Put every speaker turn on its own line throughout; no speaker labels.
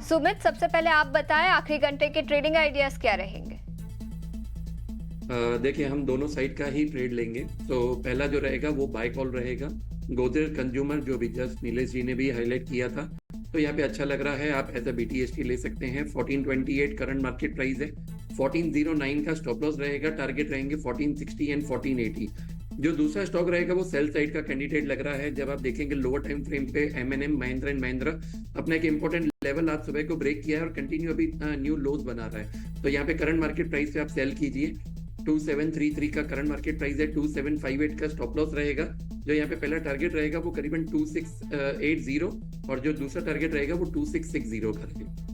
सुमित, सबसे पहले आप बताएं आखिरी घंटे के ट्रेडिंग आइडियाज क्या रहेंगे?
देखिए, हम दोनों साइड का ही ट्रेड लेंगे। तो पहला जो रहेगा वो बाय कॉल रहेगा। गोदरेज कंज्यूमर जो भी जस्ट नीलेश जी ने भी हाईलाइट किया था, तो यहाँ पे अच्छा लग रहा है। आप एज अ बीटीएसटी ले सकते हैं। 1428 करंट मार्केट प्राइस है। 1409 का स्टॉप लॉस रहेगा। टारगेट रहेंगे 1460 एंड 1480। जो दूसरा स्टॉक रहेगा वो सेल साइड का कैंडिडेट लग रहा है। जब आप देखेंगे लोअर टाइम फ्रेम पे एमएनएम महिंद्रा एंड महिंद्रा अपना एक इंपॉर्टेंट लेवल आज सुबह को ब्रेक किया है और कंटिन्यू अभी न्यू लोज बना रहा है। तो यहाँ पे करंट मार्केट प्राइस पे आप सेल कीजिए। 2733 का करंट मार्केट प्राइस है। 2758 का स्टॉप लॉस रहेगा। जो यहाँ पे पहला टारगेट रहेगा वो करीबन 2680 और जो दूसरा टारगेट रहेगा वो 2660 करके।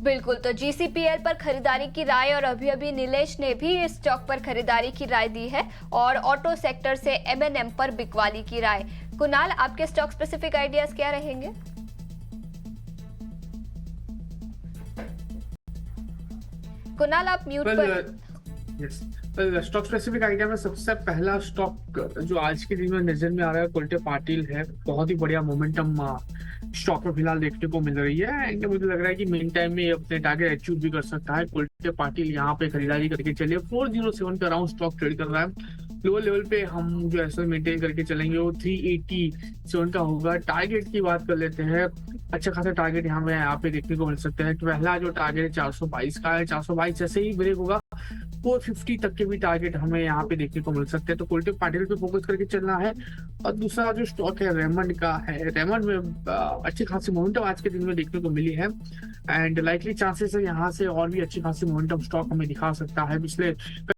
बिल्कुल, तो जीसीपीएल पर खरीदारी की राय और अभी नीलेश ने भी इस स्टॉक पर खरीदारी की राय दी है और ऑटो सेक्टर से एमएनएम पर बिकवाली की राय। कुणाल, आपके स्टॉक स्पेसिफिक आइडियाज क्या रहेंगे? कुणाल, आप म्यूट पर।
स्टॉक स्पेसिफिक आइडिया में सबसे पहला स्टॉक जो आज के दिन में नजर में आ रहा है कोल्टे पाटिल है। बहुत ही बढ़िया मोमेंटम स्टॉक में फिलहाल देखने को मिल रही है एंड मुझे लग रहा है कि मेन टाइम में अपने टारगेट अचीव भी कर सकता है। कोल्टे पाटिल यहाँ पे खरीदारी करके चलिए। 407 का राउंड स्टॉक ट्रेड कर रहा है। लोअर लेवल पे हम जो ऐसा मेंटेन करके चलेंगे वो 387 का होगा। टारगेट की बात कर लेते हैं। अच्छा खासा टारगेट यहाँ पे देखने को मिल सकता है। पहला जो टारगेट 422 का है। 422 जैसे ही ब्रेक होगा 450 तक के भी टारगेट हमें यहाँ पे देखने को मिल सकते हैं। तो कोल्टे पाटिल पे फोकस करके चलना है। और दूसरा जो स्टॉक है रेमंड का है। रेमंड में अच्छी खासी मोमेंटम आज के दिन में देखने को मिली है एंड लाइकली चांसेस है यहाँ से और भी अच्छी खासी मोमेंटम स्टॉक हमें दिखा सकता है। पिछले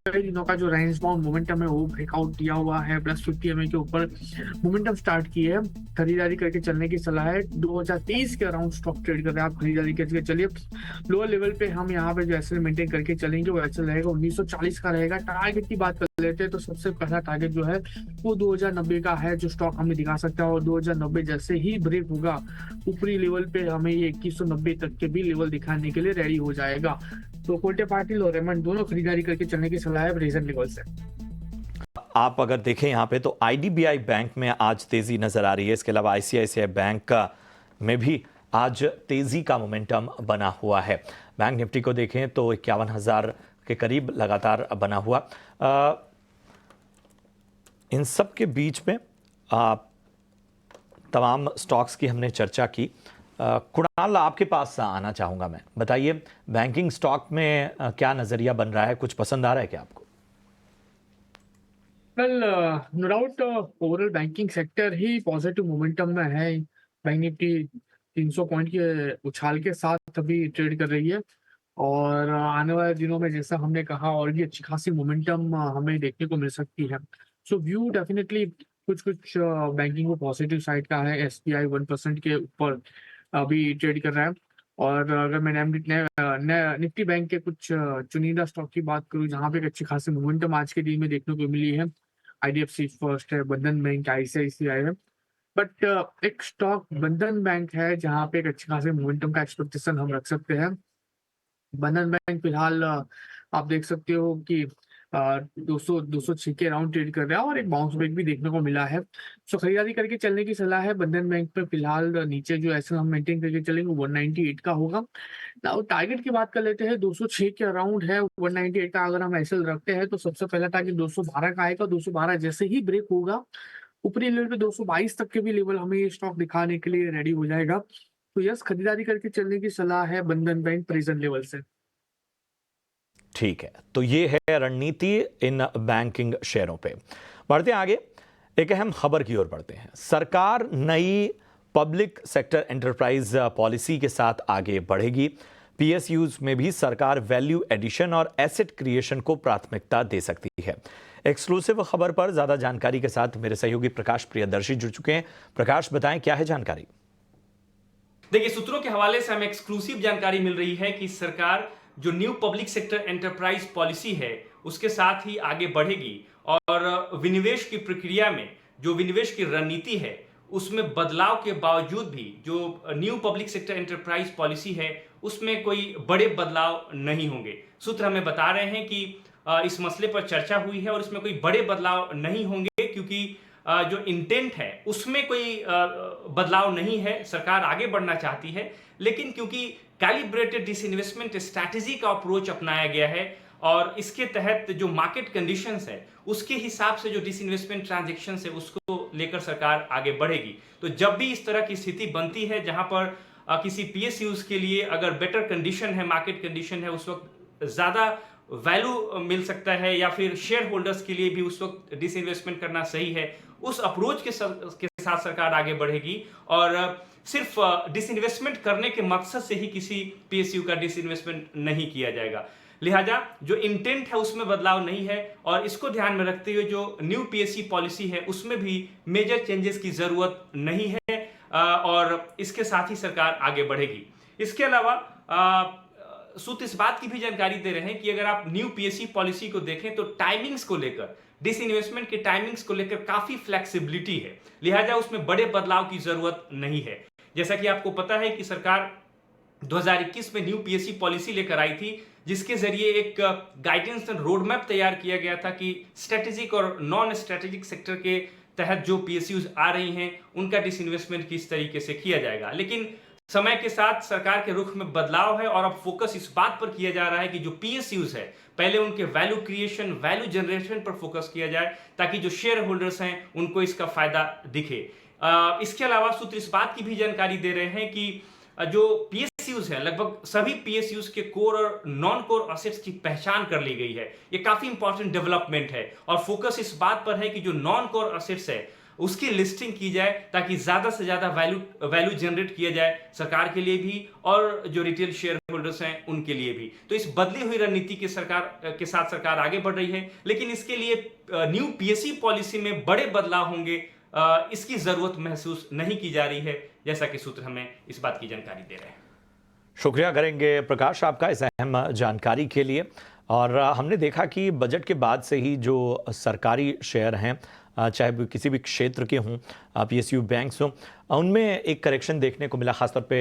कई दिनों का जो रेंज बाउंड मोमेंटम है वो ब्रेकआउट दिया हुआ है। +50 एमए के ऊपर मोमेंटम स्टार्ट की है। खरीदारी करके चलने की सलाह है। 2023 के अराउंड स्टॉक ट्रेड कर रहे हैं आप, खरीदारी करके चलिए। लोअर लेवल पे हम यहाँ पे जो ऐसे मेंटेन करके चलेंगे वो ऐसे रहेगा 1940 का रहेगा। टारगेट की बात कर लेते हैं तो सबसे पहला टारगेट जो है वो 2090 का है जो स्टॉक हमें दिखा सकता है और 2090 जैसे ही ब्रेक होगा ऊपरी लेवल पे हमें ये 2190 तक के भी लेवल दिखाने के लिए रेडी हो जाएगा। तो कोल्टे पाटिल और रेमंड दोनों खरीदारी करके चलने की सलाह है रीजन लेवल से।
आप अगर देखें यहाँ पे तो आईडीबीआई बैंक में आज तेजी नजर आ रही है। इसके अलावा आईसीआईसीआई बैंक में भी आज तेजी का मोमेंटम बना हुआ है। बैंक निफ्टी को देखें तो 51,000 के करीब लगातार बना हुआ। इन सब के बीच में तमाम स्टॉक्स की हमने चर्चा की। कुणाल, आपके पास आना चाहूंगा मैं। बताइए बैंकिंग स्टॉक में क्या नजरिया बन रहा है? कुछ पसंद आ रहा है क्या आपको?
Well, no doubt overall banking sector ही पॉजिटिव मोमेंटम में है। बैंक निफ्टी 300 पॉइंट के उछाल के साथ अभी ट्रेड कर रही है और आने वाले दिनों में जैसा हमने कहा और भी अच्छी खासी मोमेंटम हमें देखने को मिल सकती है। सो व्यू डेफिनेटली कुछ बैंकिंग को पॉजिटिव साइड का है। एसबीआई 1% के ऊपर अभी ट्रेड कर रहा है। और अगर मैं निफ्टी बैंक के कुछ चुनिंदा स्टॉक की बात करूं जहां पे एक अच्छी खासी मोमेंटम आज के दिन में देखने को मिली है, आईडीएफसी फर्स्ट है, बंधन बैंक, आईसीआईसीआई है। बट एक स्टॉक बंधन बैंक है जहां पे एक अच्छी खासी मोमेंटम का एक्सपेक्टेशन हम रख सकते हैं। बंधन बैंक फिलहाल आप देख सकते हो कि 206 के अराउंड ट्रेड कर रहा है और एक बाउंस बैक भी देखने को मिला है। सो खरीदारी करके चलने की सलाह है बंधन बैंक पे। फिलहाल नीचे जो ऐसे हम मेंटेन करके चलेंगे 198 का होगा। ना टारगेट की बात कर लेते हैं 206 के अराउंड है 198 का। अगर हम ऐसे रखते हैं तो सबसे पहला टारगेट 212 का आएगा। 212 जैसे ही ब्रेक होगा ऊपरी लेवल पे 222 तक के भी लेवल हमें ये स्टॉक दिखाने के लिए रेडी हो जाएगा। तो यस, खरीदारी करके चलने की सलाह है बंधन बैंक प्रेजेंट लेवल से।
ठीक है, तो ये है रणनीति इन बैंकिंग शेयरों पे। बढ़ते हैं आगे, एक अहम खबर की ओर बढ़ते हैं। सरकार नई पब्लिक सेक्टर एंटरप्राइज पॉलिसी के साथ आगे बढ़ेगी। पीएसयूज में भी सरकार वैल्यू एडिशन और एसेट क्रिएशन को प्राथमिकता दे सकती है। एक्सक्लूसिव खबर पर ज्यादा जानकारी के साथ मेरे सहयोगी प्रकाश प्रियदर्शी जुड़ चुके हैं। प्रकाश, बताएं क्या है जानकारी?
देखिए, सूत्रों के हवाले से हमें एक्सक्लूसिव जानकारी मिल रही है कि सरकार जो new public sector enterprise policy है उसके साथ ही आगे बढ़ेगी और विनिवेश की प्रक्रिया में जो विनिवेश की रणनीति है उसमें बदलाव के बावजूद भी जो new public sector enterprise policy है उसमें कोई बड़े बदलाव नहीं होंगे। सूत्र हमें बता रहे हैं कि इस मसले पर चर्चा हुई है और इसमें कोई बड़े बदलाव नहीं होंगे क्योंकि जो इंटेंट है उसमें कोई बदलाव नहीं है, सरकार आगे बढ़ना चाहती है, लेकिन क्योंकि कैलिब्रेटेड डिसइन्वेस्टमेंट स्ट्रैटेजी का अप्रोच अपनाया गया है और इसके तहत जो मार्केट कंडीशंस है उसके हिसाब से जो डिसइन्वेस्टमेंट ट्रांजैक्शंस है उसको लेकर सरकार आगे बढ़ेगी। तो जब भी इस तरह की स्थिति बनती है जहां पर किसी पीएसयूज के लिए अगर बेटर कंडीशन है, मार्केट कंडीशन है, उस वक्त ज्यादा वैल्यू मिल सकता है या फिर शेयर होल्डर्स के लिए भी उस वक्त डिसइन्वेस्टमेंट करना सही है, उस अप्रोच के साथ सरकार आगे बढ़ेगी और सिर्फ डिसइन्वेस्टमेंट करने के मकसद से ही किसी पीएसयू का डिसइन्वेस्टमेंट नहीं किया जाएगा। लिहाजा जो इंटेंट है उसमें बदलाव नहीं है और इसको ध्यान में रखते हुए जो न्यू पीएससी पॉलिसी है उसमें भी मेजर चेंजेस की जरूरत नहीं है और इसके साथ ही सरकार आगे बढ़ेगी। इसके अलावा सूत्र इस बात की भी जानकारी दे रहे हैं कि अगर आप न्यू पीएससी पॉलिसी को देखें तो टाइमिंग्स को लेकर, डिसइन्वेस्टमेंट के टाइमिंग्स को लेकर काफी फ्लेक्सिबिलिटी है, लिहाजा उसमें बड़े बदलाव की जरूरत नहीं है। जैसा कि आपको पता है कि सरकार 2021 में न्यू पीएससी पॉलिसी लेकर आई थी जिसके जरिए एक गाइडेंस एंड रोड मैप तैयार किया गया था कि स्ट्रेटेजिक और नॉन स्ट्रेटेजिक सेक्टर के तहत जो पीएसयूज आ रही हैं उनका डिसइन्वेस्टमेंट किस तरीके से किया जाएगा। लेकिन समय के साथ सरकार के रुख में बदलाव है और अब फोकस इस बात पर किया जा रहा है कि जो पीएसयूज है पहले उनके वैल्यू क्रिएशन, वैल्यू जनरेशन पर फोकस किया जाए ताकि जो शेयर होल्डर्स हैं उनको इसका फायदा दिखे। इसके अलावा सूत्र इस बात की भी जानकारी दे रहे हैं कि जो पीएसयूज है लगभग सभी पीएसयूज के कोर और नॉन कोर असेट्स की पहचान कर ली गई है। ये काफी इंपॉर्टेंट डेवलपमेंट है और फोकस इस बात पर है कि जो नॉन कोर असेट्स है उसकी लिस्टिंग की जाए ताकि ज्यादा से ज्यादा वैल्यू जनरेट किया जाए सरकार के लिए भी और जो रिटेल शेयर होल्डर्स हैं उनके लिए भी। तो इस बदली हुई रणनीति के साथ सरकार आगे बढ़ रही है, लेकिन इसके लिए न्यू पीएससी पॉलिसी में बड़े बदलाव होंगे इसकी जरूरत महसूस नहीं की जा रही है, जैसा कि सूत्र हमें इस बात की जानकारी दे रहे हैं।
शुक्रिया करेंगे प्रकाश आपका इस अहम जानकारी के लिए। और हमने देखा कि बजट के बाद से ही जो सरकारी शेयर हैं, चाहे वो किसी भी क्षेत्र के हों, पीएसयू बैंक्स हों, उनमें एक करेक्शन देखने को मिला। खासतौर पे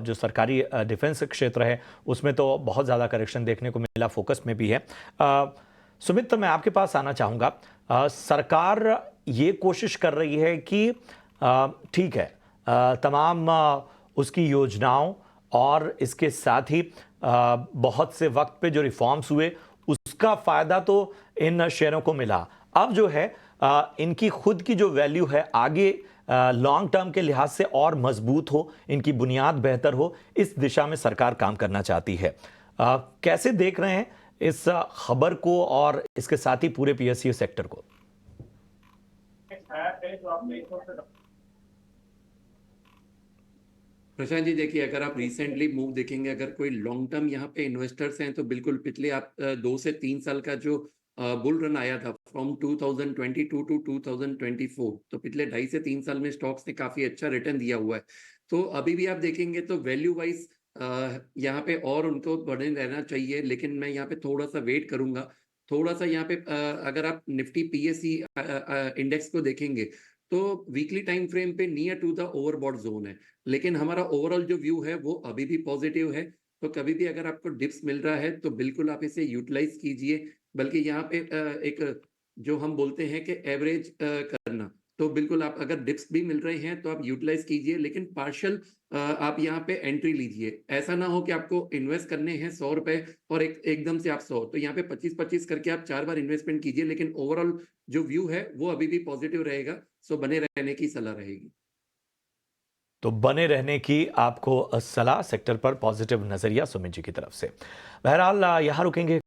जो सरकारी डिफेंस क्षेत्र है उसमें तो बहुत ज़्यादा करेक्शन देखने को मिला, फोकस में भी है। सुमित, तो मैं आपके पास आना चाहूँगा। सरकार ये कोशिश कर रही है कि ठीक है, तमाम उसकी योजनाओं और इसके साथ ही बहुत से वक्त पे जो रिफॉर्म्स हुए उसका फ़ायदा तो इन शेयरों को मिला। अब जो है इनकी खुद की जो वैल्यू है आगे लॉन्ग टर्म के लिहाज से और मजबूत हो, इनकी बुनियाद बेहतर हो, इस दिशा में सरकार काम करना चाहती है। कैसे देख रहे हैं इस खबर को और इसके साथ ही पूरे पीएसयू सेक्टर को?
प्रशांत जी, देखिए, अगर आप रिसेंटली मूव देखेंगे, अगर कोई लॉन्ग टर्म यहाँ पे इन्वेस्टर्स हैं तो बिल्कुल पिछले आप 2 से 3 साल का जो बुल रन आया था फ्रॉम 2022 टू 2024, तो पिछले 2.5 से 3 साल में स्टॉक्स ने काफी अच्छा रिटर्न दिया हुआ है। तो अभी भी आप देखेंगे तो वैल्यू वाइज यहाँ पे और उनको बने रहना चाहिए, लेकिन मैं यहाँ पे थोड़ा सा वेट करूंगा। थोड़ा सा यहाँ पे अगर आप निफ्टी पीएसई इंडेक्स को देखेंगे तो वीकली टाइम फ्रेम पे near to the overbought zone है, लेकिन हमारा ओवरऑल जो व्यू है वो अभी भी पॉजिटिव है। तो कभी भी अगर आपको डिप्स मिल रहा है तो बिल्कुल आप इसे यूटिलाइज कीजिए, बल्कि यहाँ पे एक जो हम बोलते हैं कि एवरेज करना, तो बिल्कुल आप अगर डिप्स भी मिल रहे हैं तो आप यूटिलाइज कीजिए, लेकिन पार्शियल आप यहाँ पे एंट्री लीजिए। ऐसा ना हो कि आपको इन्वेस्ट करने हैं 100 रुपए और एकदम से आप 100, तो यहाँ पे 25-25 करके आप 4 बार इन्वेस्टमेंट कीजिए, लेकिन ओवरऑल जो व्यू है वो अभी भी पॉजिटिव रहेगा। सो बने रहने की सलाह रहेगी।
तो बने रहने की आपको सलाह, सेक्टर पर पॉजिटिव नजरिया सुमित जी की तरफ से। बहरहाल यहाँ रुकेंगे।